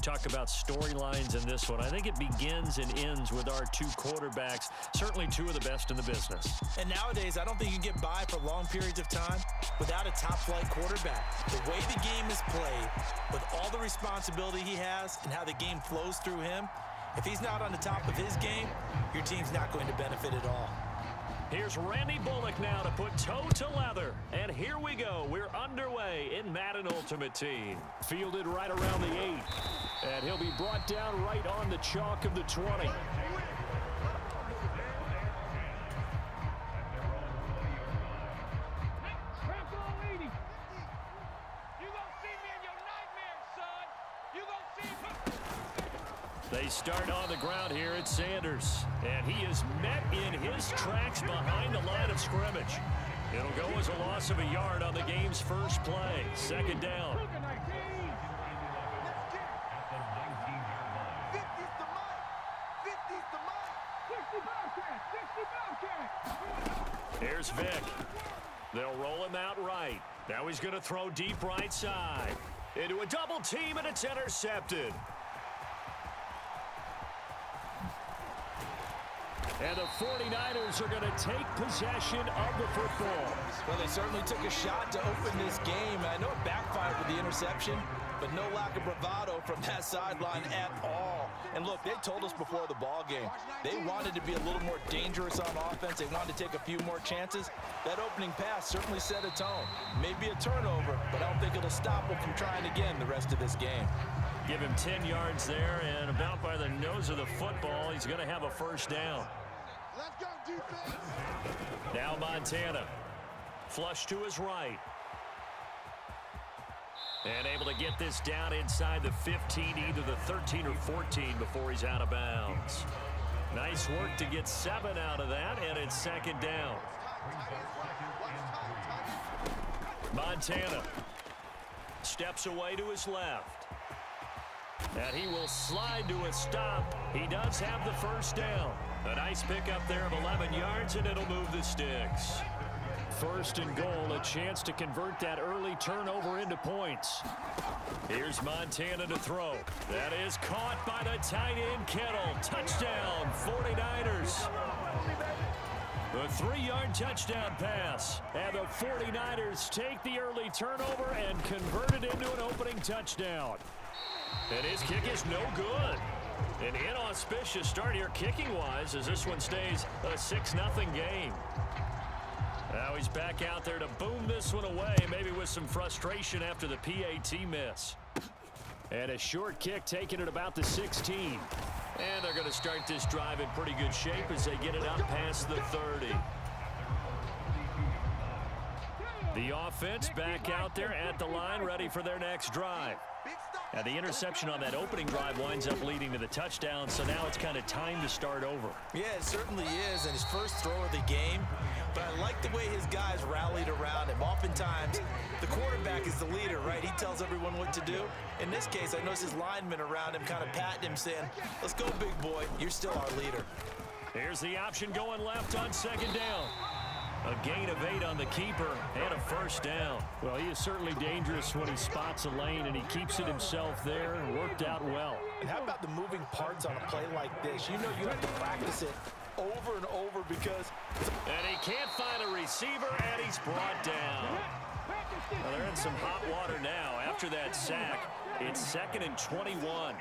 talk about storylines in this one. I think it begins and ends with our two quarterbacks, certainly two of the best in the business. And nowadays, I don't think you can get by for long periods of time without a top-flight quarterback. The way the game is played, with all the responsibility he has and how the game flows through him, if he's not on the top of his game, your team's not going to benefit at all. Here's Randy Bullock now to put toe to leather. And here we go. We're underway in Madden Ultimate Team. Fielded right around the 8. And he'll be brought down right on the chalk of the 20. They start on the ground here at Sanders. And he is met in his tracks behind the line of scrimmage. It'll go as a loss of a yard on the game's first play. Second down. Here's Vick. They'll roll him out right. Now he's going to throw deep right side. Into a double team, and it's intercepted. And the 49ers are going to take possession of the football. Well, they certainly took a shot to open this game. I know it backfired with the interception, but no lack of bravado from that sideline at all. And look, they told us before the ball game, they wanted to be a little more dangerous on offense. They wanted to take a few more chances. That opening pass certainly set a tone. Maybe a turnover, but I don't think it'll stop them from trying again the rest of this game. Give him 10 yards there, and about by the nose of the football, he's going to have a first down. Let's go, defense. Now Montana. Flush to his right. And able to get this down inside the 15, either the 13 or 14 before he's out of bounds. Nice work to get 7 out of that, and it's second down. Montana steps away to his left. And he will slide to a stop. He does have the first down. A nice pickup there of 11 yards, and it'll move the sticks. First and goal, a chance to convert that early turnover into points. Here's Montana to throw. That is caught by the tight end Kittle. Touchdown, 49ers. The 3-yard touchdown pass. And the 49ers take the early turnover and convert it into an opening touchdown. And his kick is no good. An inauspicious start here kicking-wise as this one stays a 6-0 game. Now he's back out there to boom this one away, maybe with some frustration after the PAT miss. And a short kick taken at about the 16. And they're going to start this drive in pretty good shape as they get it up past the 30. The offense back out there at the line, ready for their next drive. Now, the interception on that opening drive winds up leading to the touchdown, so now it's kind of time to start over. Yeah, it certainly is, and his first throw of the game. But I like the way his guys rallied around him. Oftentimes, the quarterback is the leader, right? He tells everyone what to do. In this case, I noticed his linemen around him kind of patting him, saying, let's go, big boy. You're still our leader. Here's the option going left on second down. A gain of 8 on the keeper and a first down. Well, he is certainly dangerous when he spots a lane, and he keeps it himself there and worked out well. And how about the moving parts on a play like this? You know you have to practice it over and over because... And he can't find a receiver, and he's brought down. Well, they're in some hot water now. After that sack, it's 2nd and 21.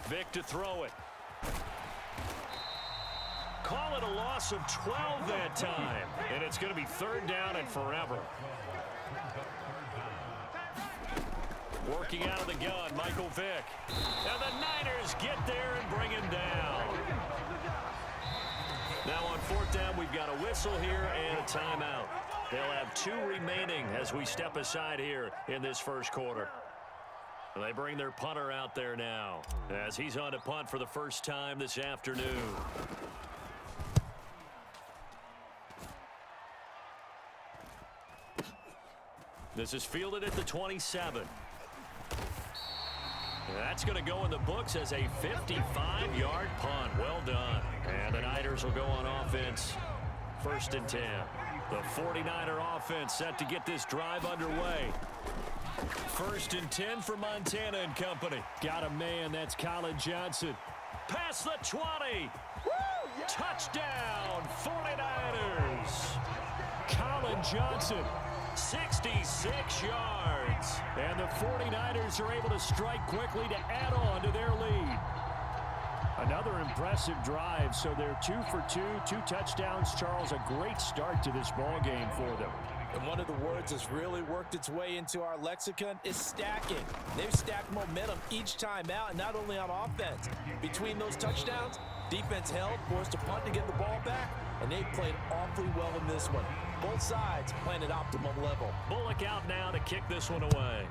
Vick to throw it. Call it a loss of 12 that time. And it's going to be 3rd down and forever. Working out of the gun, Michael Vick. Now the Niners get there and bring him down. Now on 4th down, we've got a whistle here and a timeout. They'll have 2 remaining as we step aside here in this first quarter. They bring their punter out there now as he's on to punt for the first time this afternoon. This is fielded at the 27. That's going to go in the books as a 55-yard punt. Well done. And the Niners will go on offense. 1st and 10. The 49er offense set to get this drive underway. 1st and 10 for Montana and company. Got a man, that's Colin Johnson. Past the 20. Touchdown, 49ers. Colin Johnson, 66 yards. And the 49ers are able to strike quickly to add on to their lead. Another impressive drive, so they're 2 for 2, 2 touchdowns. Charles, a great start to this ball game for them. And one of the words that's really worked its way into our lexicon is stacking. They've stacked momentum each time out, and not only on offense. Between those touchdowns, defense held, forced a punt to get the ball back, and they've played awfully well in this one. Both sides playing at optimum level. Bullock out now to kick this one away.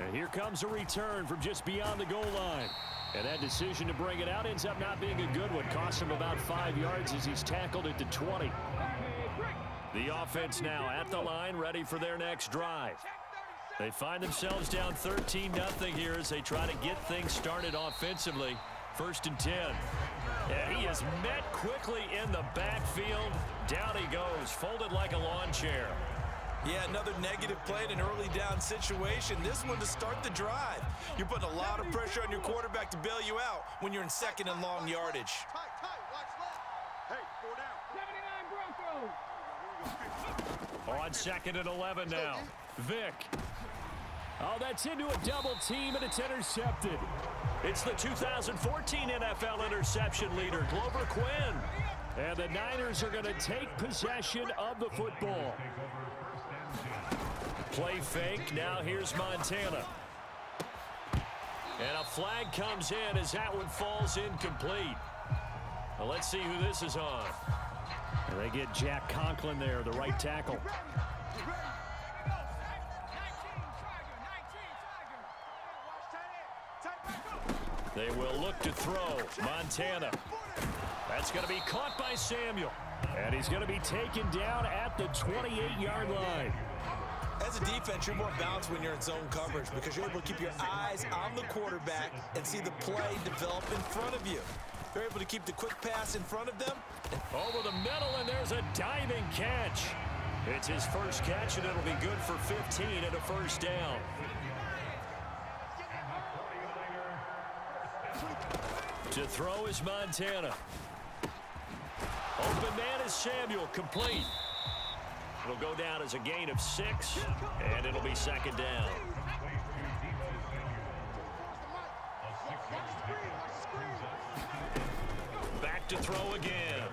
And here comes a return from just beyond the goal line. And that decision to bring it out ends up not being a good one. Cost him about 5 yards as he's tackled at the 20. The offense now at the line, ready for their next drive. They find themselves down 13-0 here as they try to get things started offensively. 1st and 10. And he is met quickly in the backfield. Down he goes, folded like a lawn chair. Yeah, another negative play in an early down situation. This one to start the drive. You're putting a lot of pressure on your quarterback to bail you out when you're in 2nd and long yardage. Hey, 4 down. On 2nd and 11 now. Vick. Oh, that's into a double team, and it's intercepted. It's the 2014 NFL interception leader, Glover Quinn. And the Niners are going to take possession of the football. Play fake. Now here's Montana. And a flag comes in as that one falls incomplete. Well, let's see who this is on. And they get Jack Conklin there, the right tackle. They will look to throw. Montana. That's going to be caught by Samuel. And he's going to be taken down at the 28-yard line. As a defense, you're more balanced when you're in zone coverage because you're able to keep your eyes on the quarterback and see the play develop in front of you. They're able to keep the quick pass in front of them. Over the middle, and there's a diving catch. It's his first catch, and it'll be good for 15 and a 1st down. To throw is Montana. Open man is Samuel, complete. It'll go down as a gain of 6, and it'll be 2nd down. Back to throw again.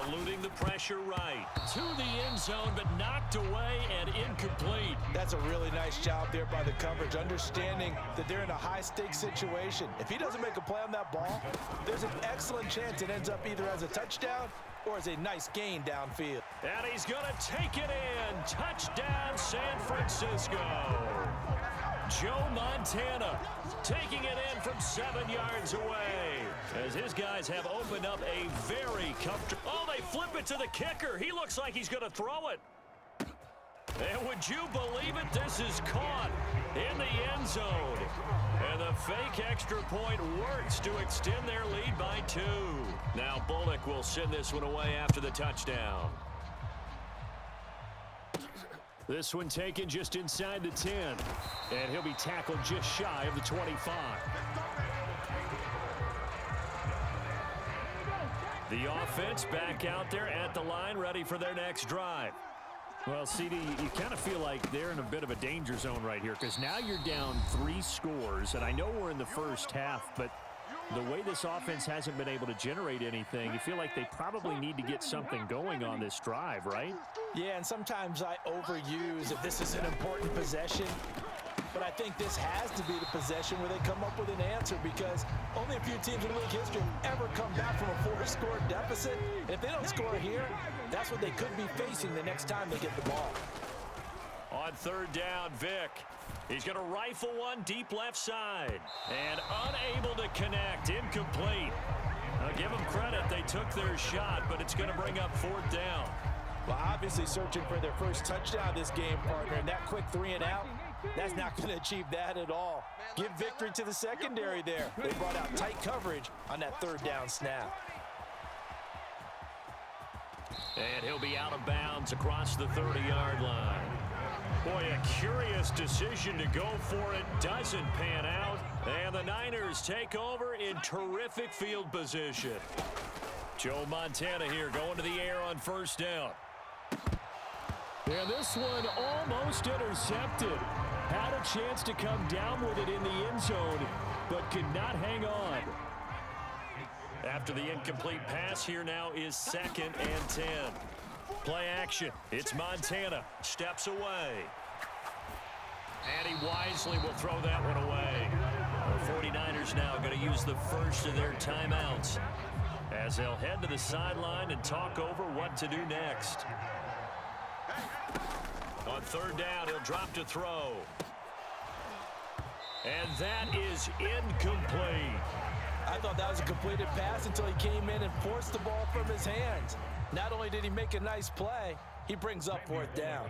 Eluding the pressure right. To the end zone, but knocked away and incomplete. That's a really nice job there by the coverage, understanding that they're in a high-stakes situation. If he doesn't make a play on that ball, there's an excellent chance it ends up either as a touchdown or as a nice gain downfield. And he's going to take it in. Touchdown, San Francisco. Joe Montana taking it in from 7 yards away. As his guys have opened up a very comfortable... Oh, they flip it to the kicker. He looks like he's going to throw it. And would you believe it? This is caught in the end zone. And the fake extra point works to extend their lead by 2. Now Bullock will send this one away after the touchdown. This one taken just inside the 10. And he'll be tackled just shy of the 25. The offense back out there at the line, ready for their next drive. Well, CD, you kind of feel like they're in a bit of a danger zone right here because now you're down 3 scores, and I know we're in the first half, but the way this offense hasn't been able to generate anything, you feel like they probably need to get something going on this drive, right? Yeah, and sometimes I overuse if this is an important possession. But I think this has to be the possession where they come up with an answer because only a few teams in league history have ever come back from a 4-score deficit. And if they don't score here, that's what they could be facing the next time they get the ball. On 3rd down, Vick. He's going to rifle one deep left side. And unable to connect. Incomplete. Now give them credit. They took their shot, but it's going to bring up 4th down. Well, obviously searching for their first touchdown this game, partner. And that quick 3 and out, that's not going to achieve that at all. Give victory to the secondary there. They brought out tight coverage on that 3rd down snap. And he'll be out of bounds across the 30-yard line. Boy, a curious decision to go for it. Doesn't pan out. And the Niners take over in terrific field position. Joe Montana here going to the air on first down. And this one almost intercepted. Had a chance to come down with it in the end zone, but could not hang on. After the incomplete pass, here now is 2nd and 10. Play action. It's Montana. Steps away. And he wisely will throw that one away. The 49ers now going to use the first of their timeouts as they'll head to the sideline and talk over what to do next. On 3rd down, he'll drop to throw. And that is incomplete. I thought that was a completed pass until he came in and forced the ball from his hands. Not only did he make a nice play, he brings up 4th down.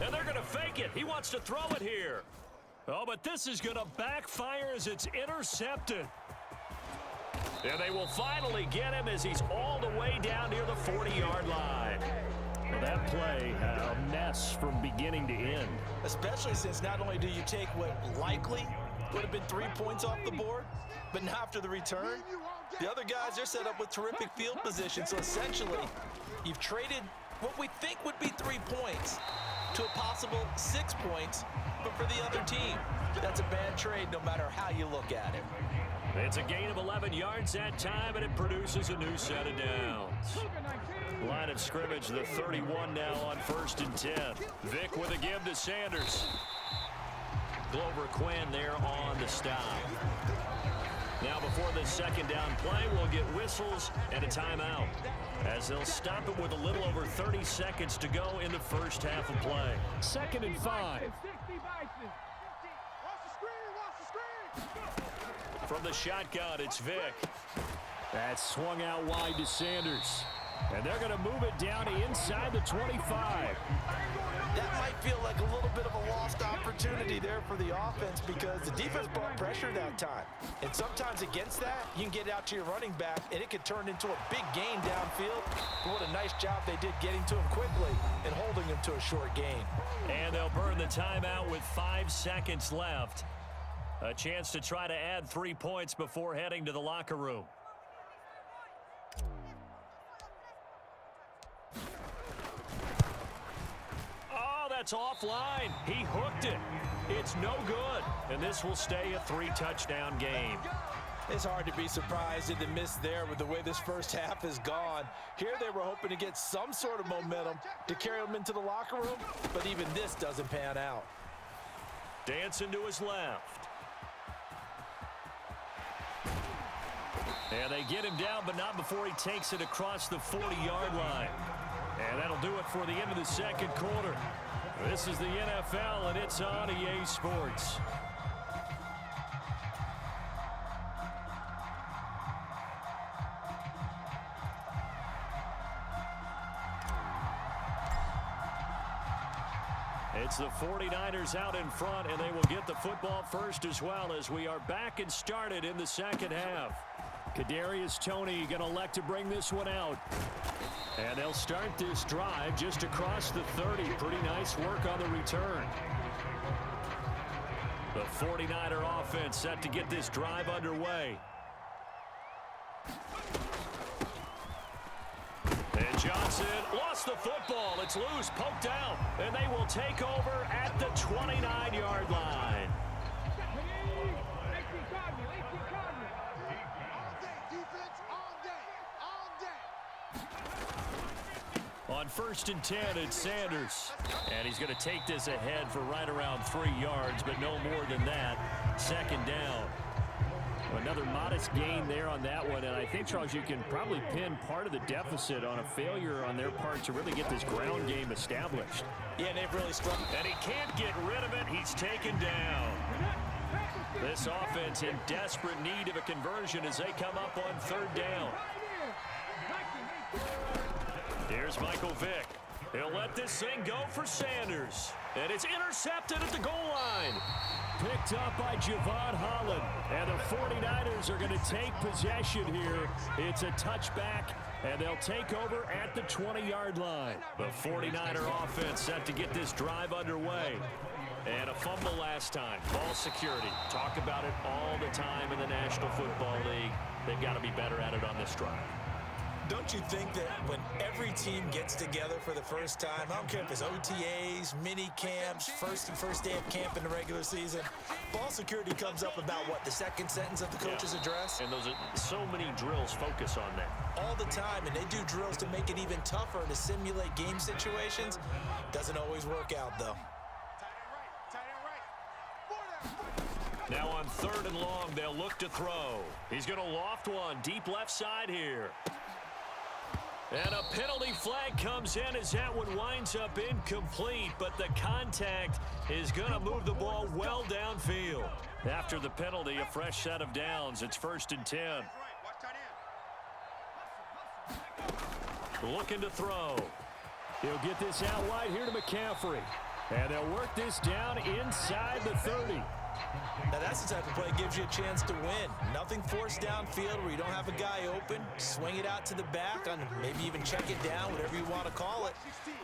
And they're going to fake it. He wants to throw it here. Oh, but this is going to backfire as it's intercepted. And they will finally get him as he's all the way down near the 40-yard line. Well, that play, a mess from beginning to end. Especially since not only do you take what likely would have been 3 points off the board, but now after the return, the other guys are set up with terrific field position. So essentially, you've traded what we think would be 3 points to a possible 6 points, but for the other team. That's a bad trade no matter how you look at it. It's a gain of 11 yards that time, and it produces a new set of downs. Line of scrimmage, the 31 now on 1st and 10. Vick with a give to Sanders. Glover Quinn there on the stop. Now before the 2nd down play, we'll get whistles and a timeout, as they'll stop it with a little over 30 seconds to go in the first half of play. 2nd and 5. From the shotgun, it's Vick. That swung out wide to Sanders. And they're going to move it down to inside the 25. That might feel like a little bit of a lost opportunity there for the offense because the defense brought pressure that time. And sometimes against that, you can get out to your running back, and it could turn into a big gain downfield. But what a nice job they did getting to him quickly and holding him to a short gain. And they'll burn the timeout with 5 seconds left. A chance to try to add 3 points before heading to the locker room. Oh, that's offline. He hooked it. It's no good. And this will stay a 3-touchdown game. It's hard to be surprised at the miss there with the way this first half has gone. Here they were hoping to get some sort of momentum to carry them into the locker room, but even this doesn't pan out. Dancing to his left. And they get him down, but not before he takes it across the 40-yard line. And that'll do it for the end of the 2nd quarter. This is the NFL, and it's on EA Sports. It's the 49ers out in front, and they will get the football first as well as we are back and started in the 2nd half. Kadarius Toney going to elect to bring this one out. And they'll start this drive just across the 30. Pretty nice work on the return. The 49er offense set to get this drive underway. And Johnson lost the football. It's loose, poked out, and they will take over at the 29-yard line. On 1st and 10, it's Sanders. And he's going to take this ahead for right around 3 yards, but no more than that. 2nd down. Another modest gain there on that one, and I think, Charles, you can probably pin part of the deficit on a failure on their part to really get this ground game established. Yeah, they've really struggled. And he can't get rid of it. He's taken down. This offense in desperate need of a conversion as they come up on 3rd down. Here's Michael Vick. He'll let this thing go for Sanders. And it's intercepted at the goal line. Picked up by Javon Holland. And the 49ers are going to take possession here. It's a touchback and they'll take over at the 20-yard line. The 49er offense set to get this drive underway. And a fumble last time. Ball security. Talk about it all the time in the National Football League. They've got to be better at it on this drive. Don't you think that when every team gets together for the first time, I don't care if it's OTAs, mini camps, first day of camp in the regular season, ball security comes up about what, the second sentence of the coach's address? And those are so many drills focus on that. All the time, and they do drills to make it even tougher to simulate game situations. Doesn't always work out, though. Now on 3rd and long, they'll look to throw. He's going to loft one deep left side here. And a penalty flag comes in as that one winds up incomplete, but the contact is going to move the ball well downfield. After the penalty, a fresh set of downs. It's 1st and 10. Looking to throw. He'll get this out wide here to McCaffrey. And they'll work this down inside the 30. Now that's the type of play that gives you a chance to win. Nothing forced downfield where you don't have a guy open. Swing it out to the back, on maybe even check it down, whatever you want to call it.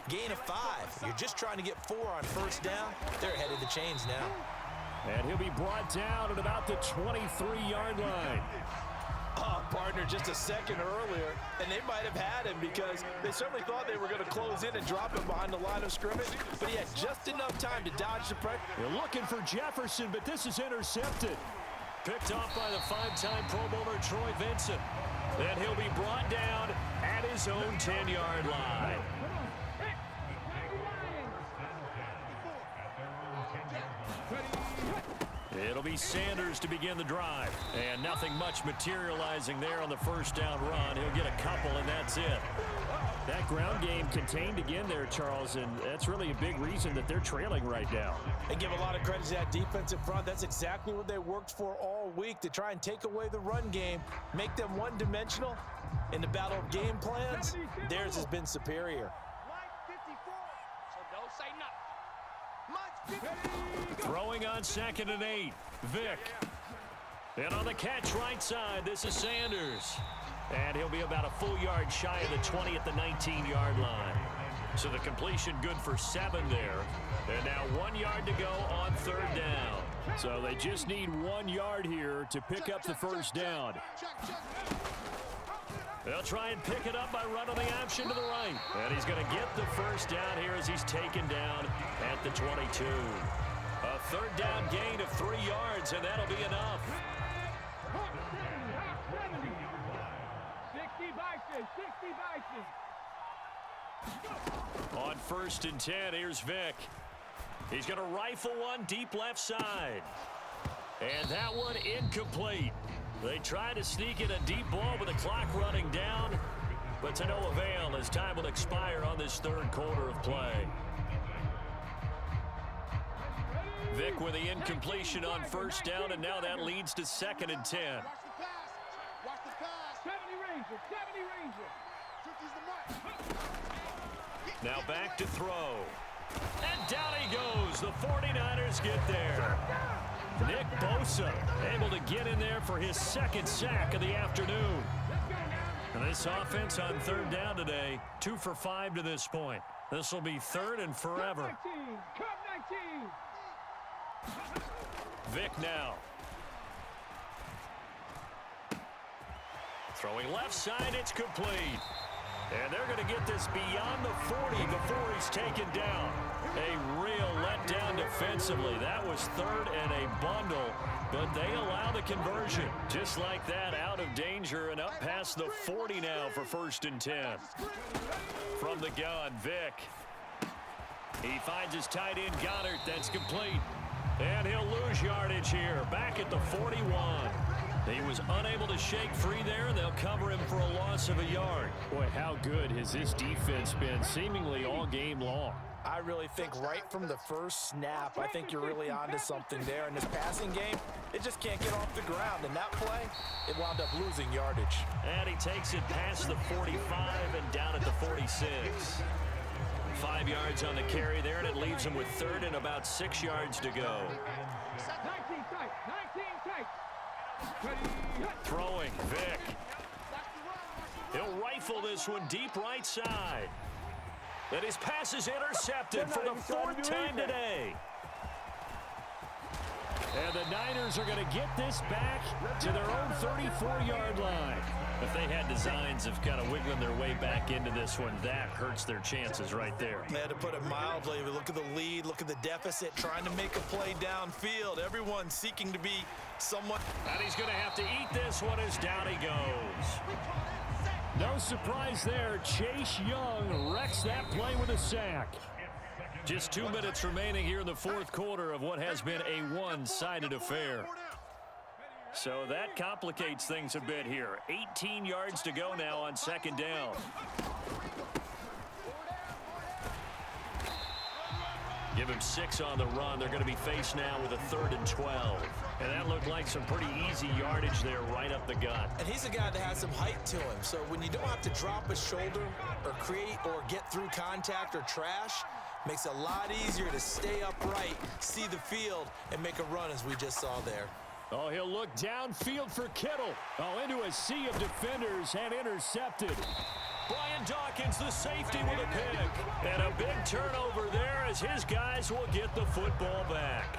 Gain of 5. You're just trying to get 4 on 1st down. They're ahead of the chains now. And he'll be brought down at about the 23-yard line. Oh, partner, just a second earlier, and they might have had him because they certainly thought they were going to close in and drop him behind the line of scrimmage, but he had just enough time to dodge the pressure. They're looking for Jefferson, but this is intercepted. Picked off by the 5-time Pro Bowler Troy Vincent. Then he'll be brought down at his own 10-yard line. It'll be Sanders to begin the drive. And nothing much materializing there on the 1st down run. He'll get a couple, and that's it. That ground game contained again there, Charles, and that's really a big reason that they're trailing right now. They give a lot of credit to that defensive front. That's exactly what they worked for all week, to try and take away the run game, make them one-dimensional. In the battle of game plans, theirs has been superior. Throwing on 2nd and 8. Vick. And on the catch right side, this is Sanders. And he'll be about a full yard shy of the 20 at the 19-yard line. So the completion good for 7 there. And now 1 yard to go on 3rd down. So they just need 1 yard here to pick up the 1st down. They'll try and pick it up by running the option to the right. And he's going to get the 1st down here as he's taken down at the 22. A 3rd down gain of 3 yards, and that'll be enough. 60 On 1st and 10, here's Vick. He's going to rifle one deep left side. And that one incomplete. They try to sneak in a deep ball with the clock running down, but to no avail as time will expire on this 3rd quarter of play. Vick with the incompletion on 1st down, and now that leads to 2nd and 10. Watch the pass. 70 Ranger. Now back to throw. And down he goes. The 49ers get there. Nick Bosa able to get in there for his 2nd sack of the afternoon. And this offense on 3rd down today, 2 for 5 to this point. This will be 3rd and forever. Vick now. Throwing left side, it's complete. And they're going to get this beyond the 40 before he's taken down. A real letdown defensively. That was 3rd and a bundle, but they allow the conversion. Just like that, out of danger and up past the 40 now for 1st and 10. From the gun, Vick. He finds his tight end, Goddard. That's complete. And he'll lose yardage here, back at the 41. He was unable to shake free there, and they'll cover him for a loss of a yard. Boy, how good has this defense been seemingly all game long? I really think right from the first snap, I think you're really onto something there. In this passing game, it just can't get off the ground. And that play, it wound up losing yardage. And he takes it past the 45 and down at the 46. 5 yards on the carry there, and it leaves him with 3rd and about 6 yards to go. 19 tight. Throwing, Vick. He'll right rifle this one deep right side. And his pass is intercepted for the 4th time today. And the Niners are going to get this back to their own 34-yard line. If they had designs of kind of wiggling their way back into this one, that hurts their chances right there. They had to put it mildly. Look at the lead, look at the deficit, trying to make a play downfield. Everyone seeking to be somewhat. And he's going to have to eat this one as down he goes. No surprise there. Chase Young wrecks that play with a sack. Just 2 minutes remaining here in the 4th quarter of what has been a one-sided affair. So that complicates things a bit here. 18 yards to go now on 2nd down. Give him 6 on the run. They're going to be faced now with a 3rd and 12. And that looked like some pretty easy yardage there right up the gut. And he's a guy that has some height to him. So when you don't have to drop a shoulder or create or get through contact or trash, makes it a lot easier to stay upright, see the field, and make a run as we just saw there. Oh, he'll look downfield for Kittle. Oh, into a sea of defenders and intercepted. Brian Dawkins, the safety, with a pick. And a big turnover there as his guys will get the football back.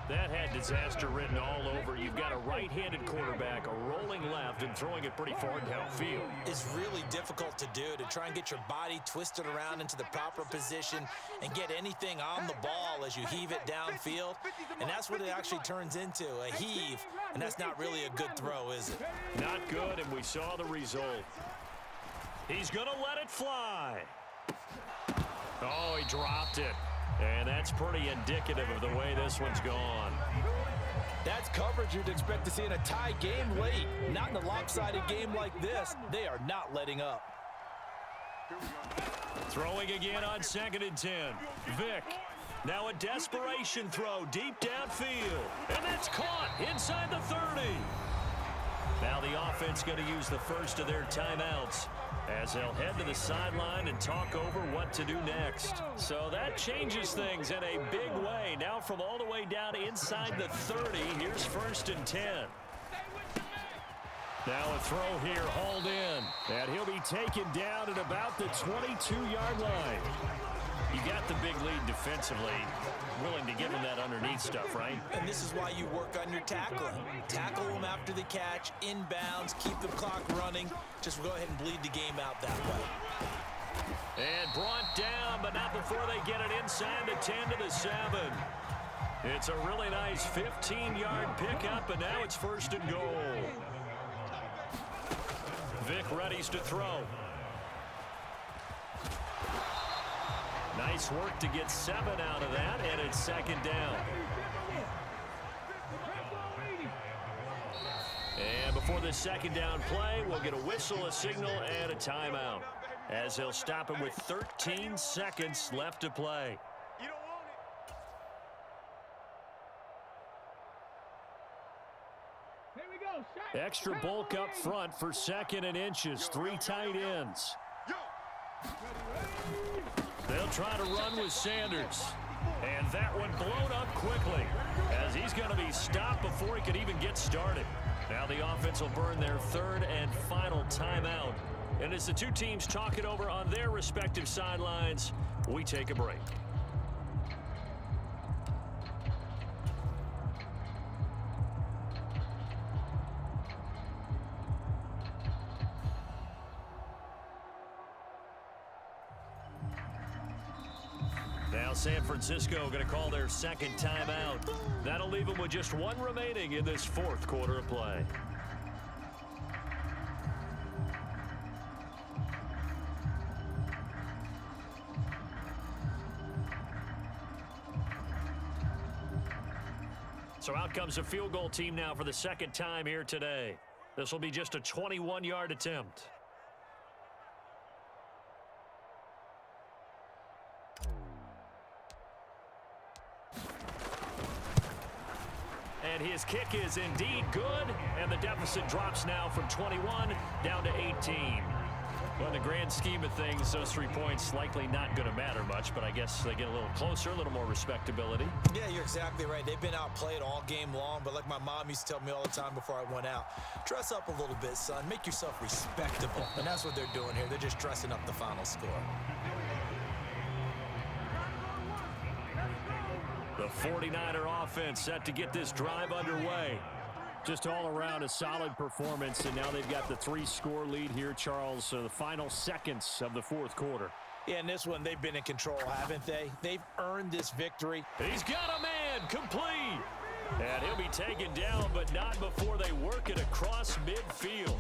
That had disaster written all over. You've got a right-handed quarterback, a rolling left, and throwing it pretty far downfield. It's really difficult to do, to try and get your body twisted around into the proper position and get anything on the ball as you heave it downfield. And that's what it actually turns into, a heave. And that's not really a good throw, is it? Not good, and we saw the result. He's going to let it fly. Oh, he dropped it. And that's pretty indicative of the way this one's gone. That's coverage you'd expect to see in a tie game late. Not in a lopsided game like this. They are not letting up. Throwing again on 2nd and 10. Vick. Now a desperation throw deep downfield. And that's caught inside the 30. Now the offense going to use the first of their timeouts as they'll head to the sideline and talk over what to do next. So that changes things in a big way. Now from all the way down inside the 30, here's 1st and 10. Now a throw here, hauled in. And he'll be taken down at about the 22-yard line. You got the big lead defensively. Willing to give him that underneath stuff, right? And this is why you work on your tackling. Tackle them after the catch, inbounds, keep the clock running. Just go ahead and bleed the game out that way. And brought down, but not before they get it inside the 10 to the 7. It's a really nice 15-yard pickup, and now it's 1st and goal. Vick readies to throw. Nice work to get 7 out of that, and it's 2nd down. And before the 2nd down play, we'll get a whistle, a signal, and a timeout, as they'll stop him with 13 seconds left to play. Extra bulk up front for 2nd and inches. 3 tight ends. They'll try to run with Sanders. And that one blown up quickly as he's going to be stopped before he could even get started. Now the offense will burn their 3rd and final timeout. And as the two teams talk it over on their respective sidelines, we take a break. Now San Francisco going to call their 2nd timeout. That'll leave them with just 1 remaining in this 4th quarter of play. So out comes a field goal team now for the 2nd time here today. This will be just a 21-yard attempt. And his kick is indeed good, and the deficit drops now from 21 down to 18. When the the grand scheme of things, those 3 points likely not going to matter much, but I guess they get a little closer, a little more respectability. Yeah, you're exactly right. They've been outplayed all game long, but like my mom used to tell me all the time before I went out, dress up a little bit, son. Make yourself respectable. And that's what they're doing here. They're just dressing up the final score. The 49er offense set to get this drive underway. Just all around a solid performance, and now they've got the 3-score lead here, Charles. So the final seconds of the fourth quarter. Yeah, in this one, they've been in control, haven't they? They've earned this victory. He's got a man, complete. And he'll be taken down, but not before they work it across midfield.